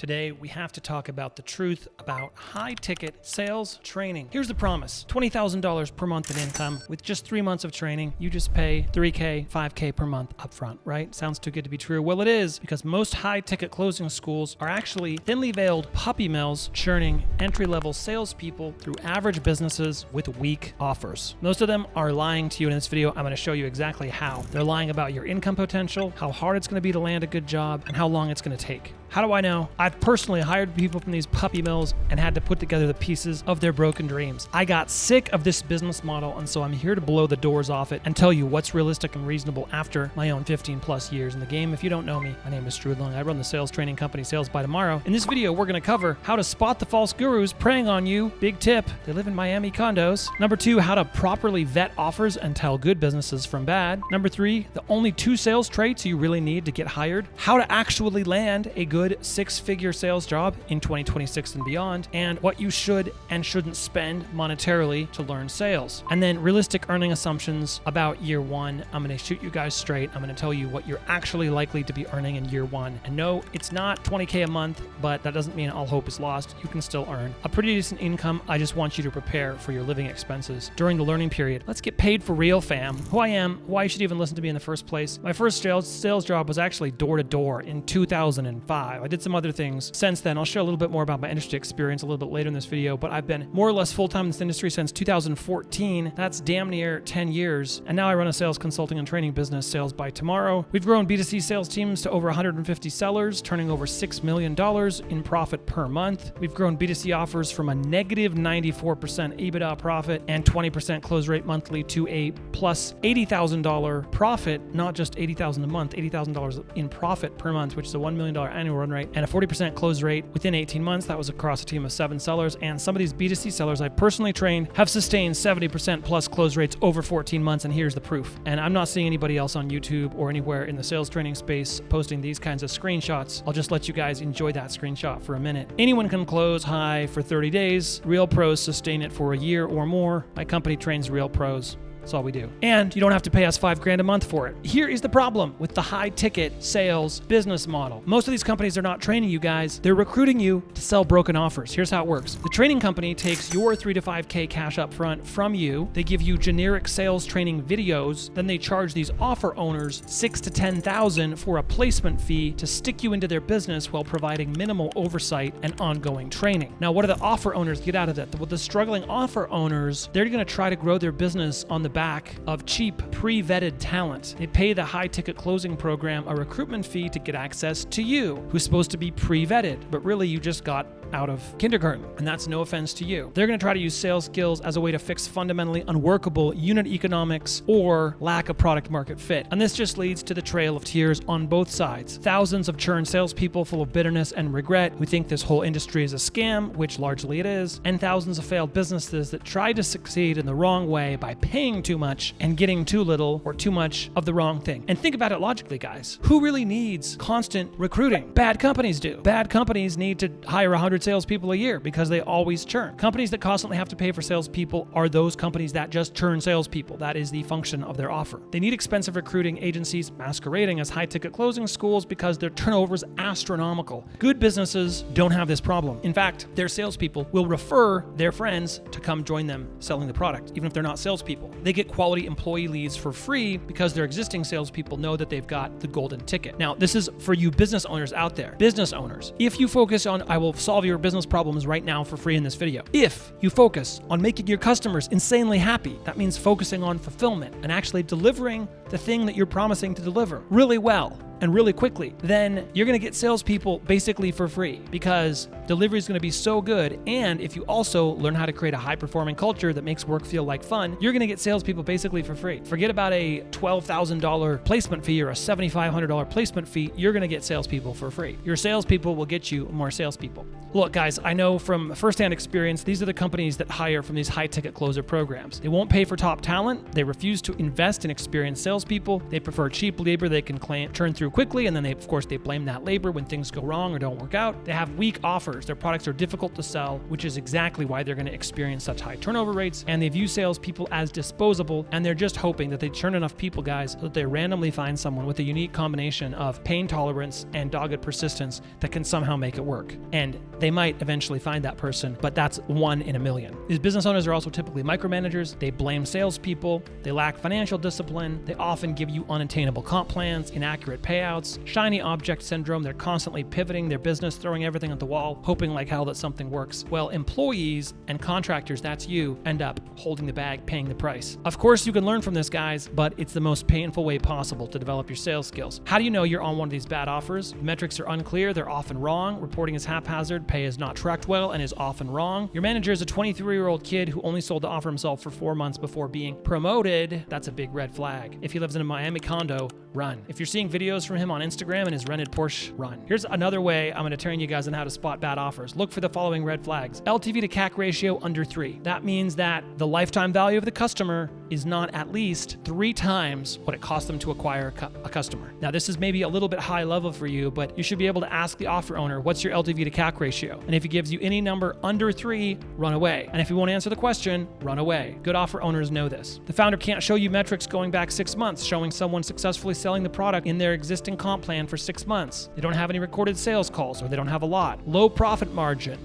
Today, we have to talk about the truth about high-ticket sales training. Here's the promise. $20,000 per month in income. With just 3 months of training, you just pay $3K, $5K per month upfront, right? Sounds too good to be true. Well, it is, because most high-ticket closing schools are actually thinly veiled puppy mills churning entry-level salespeople through average businesses with weak offers. Most of them are lying to you. In this video, I'm going to show you exactly how. They're lying about your income potential, how hard it's going to be to land a good job, and how long it's going to take. How do I know? I've personally hired people from these puppy mills and had to put together the pieces of their broken dreams. I got sick of this business model, and so I'm here to blow the doors off it and tell you what's realistic and reasonable after my own 15 plus years in the game. If you don't know me, my name is Drew Long. I run the sales training company Sales by Tomorrow. In this video, we're going to cover how to spot the false gurus preying on you. Big tip, they live in Miami condos. Number 2, how to properly vet offers and tell good businesses from bad. Number 3, the only 2 sales traits you really need to get hired. How to actually land a good 6-figure sales job in 2026 and beyond, and what you should and shouldn't spend monetarily to learn sales. And then realistic earning assumptions about year 1. I'm going to shoot you guys straight. I'm going to tell you what you're actually likely to be earning in year 1. And no, it's not $20K a month, but that doesn't mean all hope is lost. You can still earn a pretty decent income. I just want you to prepare for your living expenses during the learning period. Let's get paid for real, fam. Who I am, why you should even listen to me in the first place. My first sales job was actually door-to-door in 2005. I did some other things since then. I'll share a little bit more about my industry experience a little bit later in this video, but I've been more or less full-time in this industry since 2014. That's damn near 10 years. And now I run a sales consulting and training business, Sales by Tomorrow. We've grown B2C sales teams to over 150 sellers, turning over $6 million in profit per month. We've grown B2C offers from a negative 94% EBITDA profit and 20% close rate monthly to a plus $80,000 profit, not just $80,000 a month, $80,000 in profit per month, which is a $1 million annual run rate, and a 40% close rate within 18 months. That was across a team of 7 sellers. And some of these B2C sellers I personally trained have sustained 70% plus close rates over 14 months. And here's the proof. And I'm not seeing anybody else on YouTube or anywhere in the sales training space posting these kinds of screenshots. I'll just let you guys enjoy that screenshot for a minute. Anyone can close high for 30 days. Real pros sustain it for a year or more. My company trains real pros. That's all we do. And you don't have to pay us $5 grand a month for it. Here is the problem with the high ticket sales business model. Most of these companies are not training you guys. They're recruiting you to sell broken offers. Here's how it works. The training company takes your $3 to $5K cash up front from you. They give you generic sales training videos. Then they charge these offer owners $6,000 to $10,000 for a placement fee to stick you into their business while providing minimal oversight and ongoing training. Now, what do the offer owners get out of that? Well, the struggling offer owners, they're going to try to grow their business on the back of cheap, pre-vetted talent. They pay the high-ticket closing program a recruitment fee to get access to you, who's supposed to be pre-vetted, but really you just got out of kindergarten, and that's no offense to you. They're going to try to use sales skills as a way to fix fundamentally unworkable unit economics or lack of product market fit. And this just leads to the trail of tears on both sides. Thousands of churned salespeople full of bitterness and regret who think this whole industry is a scam, which largely it is, and thousands of failed businesses that try to succeed in the wrong way by paying too much and getting too little or too much of the wrong thing. And think about it logically, guys. Who really needs constant recruiting? Bad companies do. Bad companies need to hire 100 salespeople a year because they always churn. Companies that constantly have to pay for salespeople are those companies that just churn salespeople. That is the function of their offer. They need expensive recruiting agencies masquerading as high-ticket closing schools because their turnover is astronomical. Good businesses don't have this problem. In fact, their salespeople will refer their friends to come join them selling the product, even if they're not salespeople. They get quality employee leads for free because their existing salespeople know that they've got the golden ticket. Now, this is for you business owners out there. Business owners, if you focus on, I will solve your business problems right now for free in this video. If you focus on making your customers insanely happy, that means focusing on fulfillment and actually delivering the thing that you're promising to deliver really well and really quickly, then you're going to get salespeople basically for free because delivery is going to be so good. And if you also learn how to create a high-performing culture that makes work feel like fun, you're going to get salespeople basically for free. Forget about a $12,000 placement fee or a $7,500 placement fee. You're going to get salespeople for free. Your salespeople will get you more salespeople. Look, guys, I know from firsthand experience, these are the companies that hire from these high-ticket closer programs. They won't pay for top talent. They refuse to invest in experienced salespeople. They prefer cheap labor they can churn through quickly, and then of course they blame that labor when things go wrong or don't work out. They have weak offers. Their products are difficult to sell, which is exactly why they're going to experience such high turnover rates. And they view salespeople as disposable, and they're just hoping that they churn enough people, guys, so that they randomly find someone with a unique combination of pain tolerance and dogged persistence that can somehow make it work. And they might eventually find that person, but that's 1 in a million. These business owners are also typically micromanagers. They blame salespeople. They lack financial discipline. They often give you unattainable comp plans, inaccurate payouts, shiny object syndrome. They're constantly pivoting their business, throwing everything at the wall, hoping like hell that something works. Well, employees and contractors, that's you, end up holding the bag, paying the price. Of course, you can learn from this, guys, but it's the most painful way possible to develop your sales skills. How do you know you're on one of these bad offers? Metrics are unclear. They're often wrong. Reporting is haphazard. Pay is not tracked well and is often wrong. Your manager is a 23-year-old kid who only sold the offer himself for 4 months before being promoted. That's a big red flag. If he lives in a Miami condo, run. If you're seeing videos from him on Instagram and his rented Porsche, run. Here's another way I'm going to train you guys on how to spot bad offers. Look for the following red flags. LTV to CAC ratio under 3. That means that the lifetime value of the customer is not at least 3 times what it costs them to acquire a customer. Now, this is maybe a little bit high level for you, but you should be able to ask the offer owner, what's your LTV to CAC ratio? And if he gives you any number under 3, run away. And if he won't answer the question, run away. Good offer owners know this. The founder can't show you metrics going back 6 months, showing someone successfully selling the product in their existing comp plan for 6 months. They don't have any recorded sales calls, or they don't have a lot. Low profit margin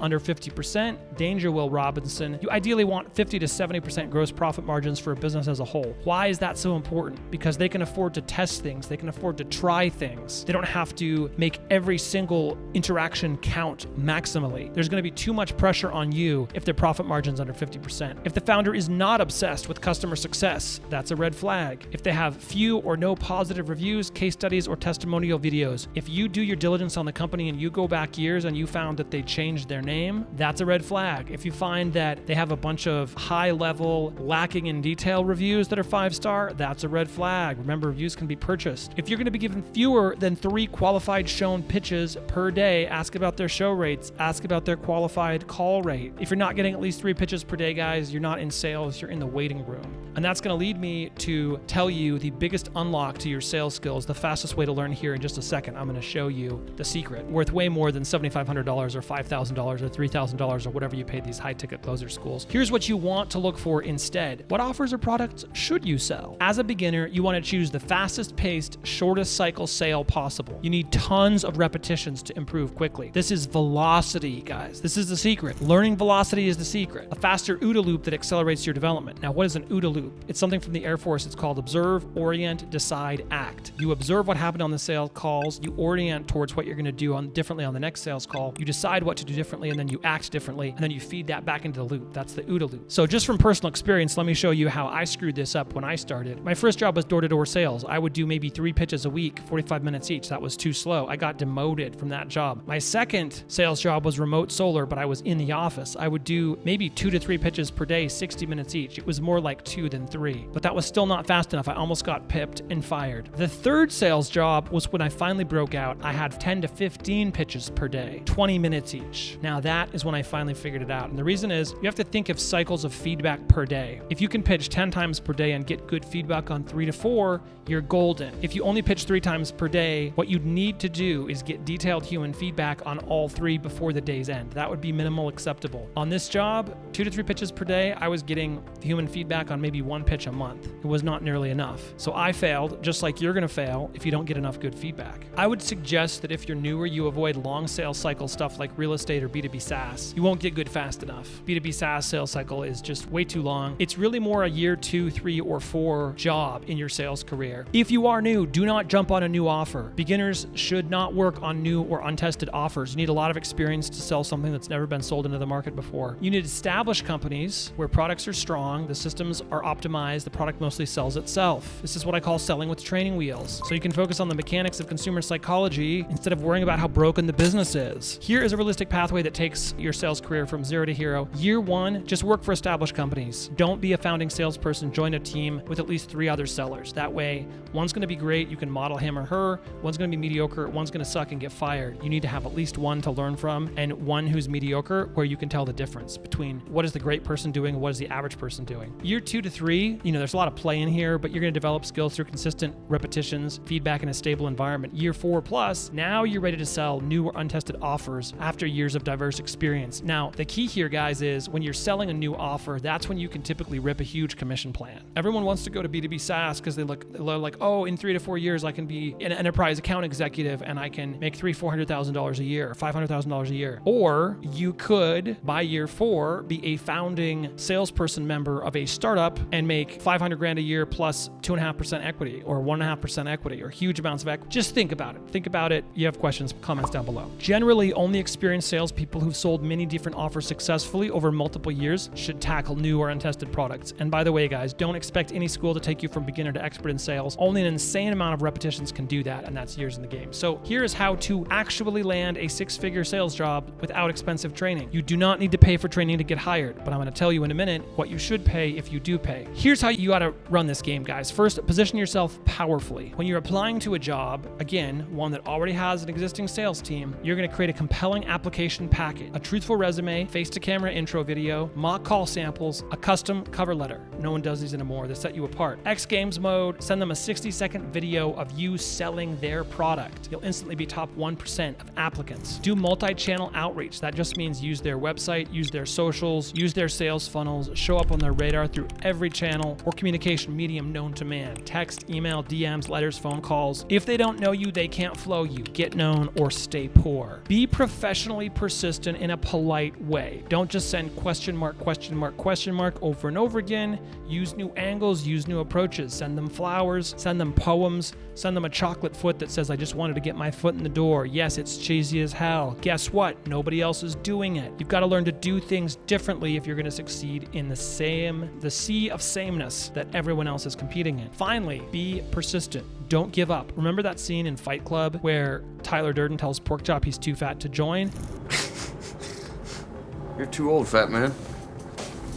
under 50%. Danger, Will Robinson. You ideally want 50 to 70% gross profit margins for a business as a whole. Why is that so important? Because they can afford to test things. They can afford to try things. They don't have to make every single interaction count maximally. There's going to be too much pressure on you if their profit margin's under 50%. If the founder is not obsessed with customer success, that's a red flag. If they have few or no positive reviews, case studies, or testimonial videos, if you do your diligence on the company and you go back years and you found that they changed their name, that's a red flag. If you find that they have a bunch of high-level, lacking in detail reviews that are 5-star, that's a red flag. Remember, reviews can be purchased. If you're going to be given fewer than 3 qualified shown pitches per day, ask about their show rates, ask about their qualified call rate. If you're not getting at least 3 pitches per day, guys, you're not in sales, you're in the waiting room. And that's going to lead me to tell you the biggest unlock to your sales skills, the fastest way to learn here in just a second. I'm going to show you the secret, worth way more than $7,500 or $5,000 or $3,000 or whatever you pay these high-ticket closer schools. Here's what you want to look for instead. What offers or products should you sell? As a beginner, you want to choose the fastest-paced, shortest cycle sale possible. You need tons of repetitions to improve quickly. This is velocity, guys. This is the secret. Learning velocity is the secret. A faster OODA loop that accelerates your development. Now, what is an OODA loop? It's something from the Air Force. It's called observe, orient, decide, act. You observe what happened on the sales calls. You orient towards what you're going to do differently on the next sales call. You decide what to do differently, and then you act differently, and then you feed that back into the loop. That's the OODA loop. So just from personal experience, let me show you how I screwed this up when I started. My first job was door-to-door sales. I would do maybe 3 pitches a week, 45 minutes each. That was too slow. I got demoted from that job. My second sales job was remote solar, but I was in the office. I would do maybe 2 to 3 pitches per day, 60 minutes each. It was more like 2 than 3, but that was still not fast enough. I almost got pipped and fired. The third sales job was when I finally broke out. I had 10 to 15 pitches per day, 20 minutes each. Now that is when I finally figured it out. And the reason is you have to think of cycles of feedback per day. If you can pitch 10 times per day and get good feedback on 3 to 4, you're golden. If you only pitch 3 times per day, what you'd need to do is get detailed human feedback on all 3 before the day's end. That would be minimal acceptable. On this job, 2 to 3 pitches per day, I was getting human feedback on maybe 1 pitch a month. It was not nearly enough. So I failed, just like you're going to fail if you don't get enough good feedback. I would suggest that if you're newer, you avoid long sales cycle stuff like real estate or B2B SaaS. You won't get good fast enough. B2B SaaS sales cycle is just way too long. It's really more a year, 2, 3, or 4 job in your sales career. If you are new, do not jump on a new offer. Beginners should not work on new or untested offers. You need a lot of experience to sell something that's never been sold into the market before. You need established companies where products are strong, the systems are optimized, the product mostly sells itself. This is what I call selling with training wheels. So you can focus on the mechanics of consumer psychology instead of worrying about how broken the business is. Here is a realistic pathway that takes your sales career from 0 to hero. Year 1, just work for established companies. Don't be a founding salesperson. Join a team with at least 3 other sellers. That way, one's going to be great, you can model him or her. One's going to be mediocre, one's going to suck and get fired. You need to have at least one to learn from and one who's mediocre where you can tell the difference between what is the great person doing and what is the average person doing. Year 2 to 3, there's a lot of play in here, but you're going to develop skills through through consistent repetitions, feedback in a stable environment. Year 4 plus, now you're ready to sell new or untested offers after years of diverse experience. Now, the key here, guys, is when you're selling a new offer, that's when you can typically rip a huge commission plan. Everyone wants to go to B2B SaaS because they're like, oh, in 3 to 4 years, I can be an enterprise account executive and I can make $300,000-$400,000 a year, $500,000 a year. Or you could, by year 4, be a founding salesperson member of a startup and make $500,000 a year plus 2.5% equity or 1.5% equity or huge amounts of equity. Just think about it. Think about it. You have questions, comments down below. Generally, only experienced salespeople who've sold many different offers successfully over multiple years should tackle new or untested products. And by the way, guys, don't expect any school to take you from beginner to expert in sales. Only an insane amount of repetitions can do that, and that's years in the game. So here's how to actually land a 6-figure sales job without expensive training. You do not need to pay for training to get hired, but I'm going to tell you in a minute what you should pay if you do pay. Here's how you got to run this game, guys. First, position yourself powerfully. When you're applying to a job, again, one that already has an existing sales team, you're going to create a compelling application packet, a truthful resume, face-to-camera intro video, mock call samples, a custom cover letter. No one does these anymore. They set you apart. X Games mode, send them a 60-second video of you selling their product. You'll instantly be top 1% of applicants. Do multi-channel outreach. That just means use their website, use their socials, use their sales funnels, show up on their radar through every channel or communication medium known to man. Text, email, DMs, letters, phone calls. If they don't know you, they can't flow you. Get known or stay poor. Be professionally persistent in a polite way. Don't just send question mark over and over again. Use new angles, use new approaches. Send them flowers, send them poems, send them a chocolate foot that says, I just wanted to get my foot in the door. Yes, it's cheesy as hell. Guess what? Nobody else is doing it. You've got to learn to do things differently if you're going to succeed in the sea of sameness that everyone else is competing in. Finally, be persistent. Don't give up. Remember that scene in Fight Club where Tyler Durden tells Porkchop he's too fat to join? You're too old, fat man.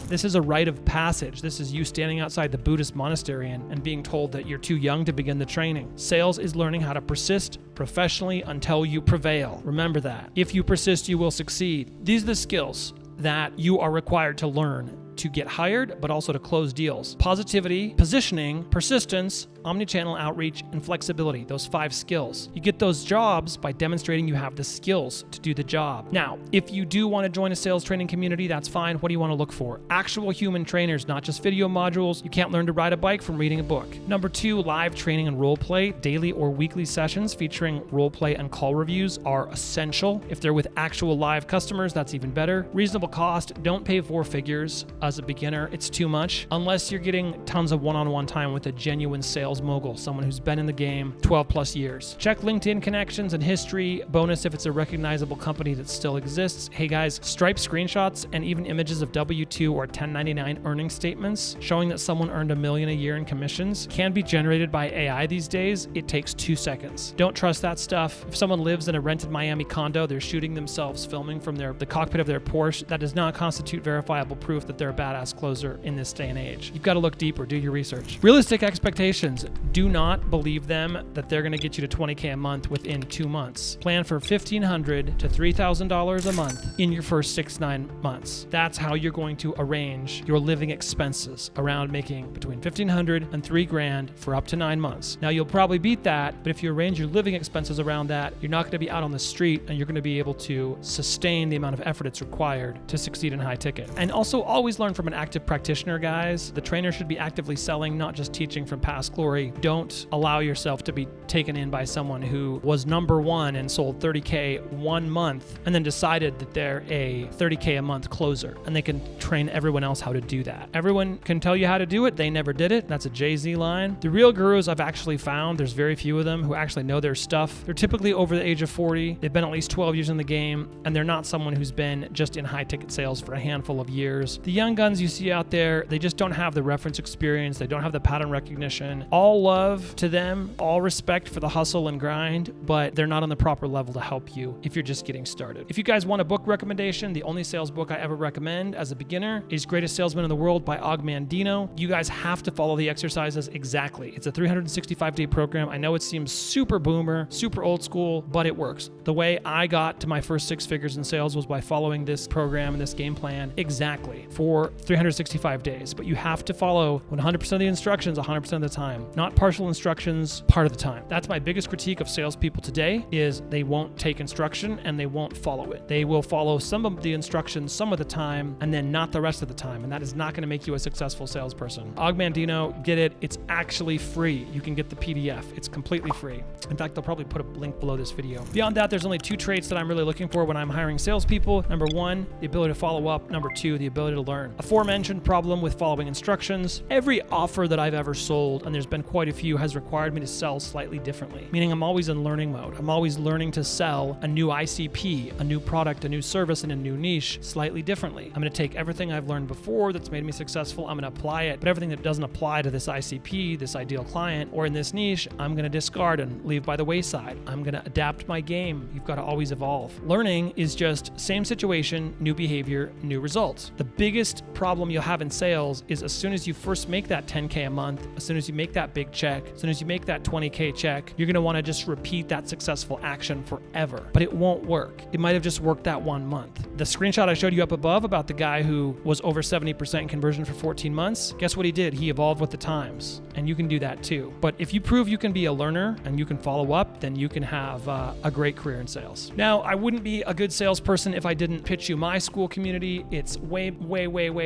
This is a rite of passage. This is you standing outside the Buddhist monastery and being told that you're too young to begin the training. Sales is learning how to persist professionally until you prevail. Remember that. If you persist, you will succeed. These are the skills that you are required to learn to get hired, but also to close deals. Positivity, positioning, persistence, omnichannel outreach, and flexibility. Those 5 skills. You get those jobs by demonstrating you have the skills to do the job. Now, if you do want to join a sales training community, that's fine. What do you want to look for? Actual human trainers, not just video modules. You can't learn to ride a bike from reading a book. Number 2, live training and role play. Daily or weekly sessions featuring role play and call reviews are essential. If they're with actual live customers, that's even better. Reasonable cost. Don't pay 4 figures as a beginner. It's too much unless you're getting tons of one-on-one time with a genuine sales mogul, someone who's been in the game 12 plus years. Check LinkedIn connections and history. Bonus if it's a recognizable company that still exists. Hey guys, Stripe screenshots and even images of W-2 or 1099 earning statements showing that someone earned $1 million a year in commissions can be generated by AI these days. It takes 2 seconds. Don't trust that stuff. If someone lives in a rented Miami condo, they're shooting themselves filming from the cockpit of their Porsche. That does not constitute verifiable proof that they're a badass closer in this day and age. You've got to look deeper, do your research. Realistic expectations. Do not believe them that they're going to get you to $20K a month within 2 months. Plan for $1,500 to $3,000 a month in your first 6-9 months. That's how you're going to arrange your living expenses around making between $1,500 and $3,000 for up to 9 months. Now you'll probably beat that, but if you arrange your living expenses around that, you're not going to be out on the street and you're going to be able to sustain the amount of effort it's required to succeed in high ticket. And also always learn from an active practitioner, guys. The trainer should be actively selling, not just teaching from past glory. Don't allow yourself to be taken in by someone who was number 1 and sold 30K 1 month and then decided that they're a 30K a month closer and they can train everyone else how to do that. Everyone can tell you how to do it. They never did it. That's a Jay-Z line. The real gurus I've actually found, there's very few of them who actually know their stuff. They're typically over the age of 40. They've been at least 12 years in the game, and they're not someone who's been just in high ticket sales for a handful of years. The young guns you see out there, they just don't have the reference experience. They don't have the pattern recognition. All love to them, all respect for the hustle and grind, but they're not on the proper level to help you if you're just getting started. If you guys want a book recommendation, the only sales book I ever recommend as a beginner is Greatest Salesman in the World by Mandino. You guys have to follow the exercises exactly. It's a 365-day program. I know it seems super boomer, super old school, but it works. The way I got to my first 6 figures in sales was by following this program and this game plan exactly for for 365 days, but you have to follow 100% of the instructions 100% of the time, not partial instructions part of the time. That's my biggest critique of salespeople today is they won't take instruction and they won't follow it. They will follow some of the instructions some of the time and then not the rest of the time, and that is not going to make you a successful salesperson. Mandino, get it. It's actually free. You can get the PDF. It's completely free. In fact, I'll probably put a link below this video. Beyond that, there's only 2 traits that I'm really looking for when I'm hiring salespeople. Number 1, the ability to follow up. Number 2, the ability to learn. Aforementioned problem with following instructions. Every offer that I've ever sold, and there's been quite a few, has required me to sell slightly differently, meaning I'm always in learning mode. I'm always learning to sell a new ICP, a new product, a new service, and a new niche slightly differently. I'm going to take everything I've learned before that's made me successful, I'm going to apply it, but everything that doesn't apply to this ICP, this ideal client, or in this niche, I'm going to discard and leave by the wayside. I'm going to adapt my game. You've got to always evolve. Learning is just same situation, new behavior, new results. The biggest problem you'll have in sales is as soon as you first make that 10K a month, as soon as you make that big check, as soon as you make that 20K check, you're going to want to just repeat that successful action forever. But it won't work. It might have just worked that 1 month. The screenshot I showed you up above about the guy who was over 70% conversion for 14 months, guess what he did? He evolved with the times, and you can do that too. But if you prove you can be a learner and you can follow up, then you can have a great career in sales. Now, I wouldn't be a good salesperson if I didn't pitch you my school community. It's way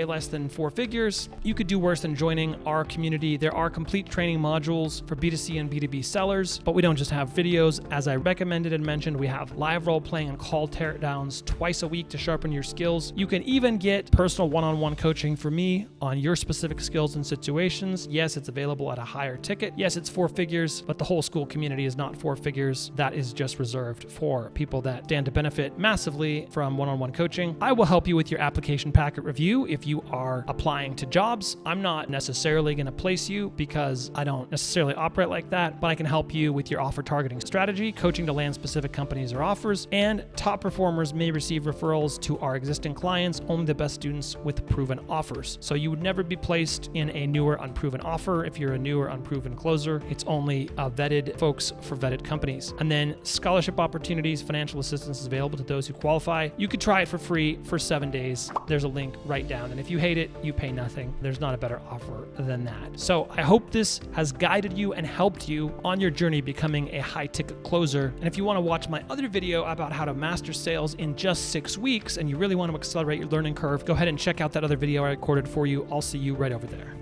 less than 4 figures. You could do worse than joining our community. There are complete training modules for B2C and B2B sellers, but we don't just have videos. As I recommended and mentioned, we have live role playing and call teardowns twice a week to sharpen your skills. You can even get personal one-on-one coaching from me on your specific skills and situations. Yes, it's available at a higher ticket. Yes, it's 4 figures, but the whole school community is not 4 figures. That is just reserved for people that stand to benefit massively from one-on-one coaching. I will help you with your application packet review if you are applying to jobs. I'm not necessarily going to place you because I don't necessarily operate like that, but I can help you with your offer targeting strategy, coaching to land specific companies or offers, and top performers may receive referrals to our existing clients, only the best students with proven offers. So you would never be placed in a newer unproven offer if you're a newer unproven closer. It's only vetted folks for vetted companies. And then scholarship opportunities, financial assistance is available to those who qualify. You could try it for free for 7 days. There's a link right down. And if you hate it, you pay nothing. There's not a better offer than that. So I hope this has guided you and helped you on your journey becoming a high ticket closer. And if you want to watch my other video about how to master sales in just 6 weeks and you really want to accelerate your learning curve, go ahead and check out that other video I recorded for you. I'll see you right over there.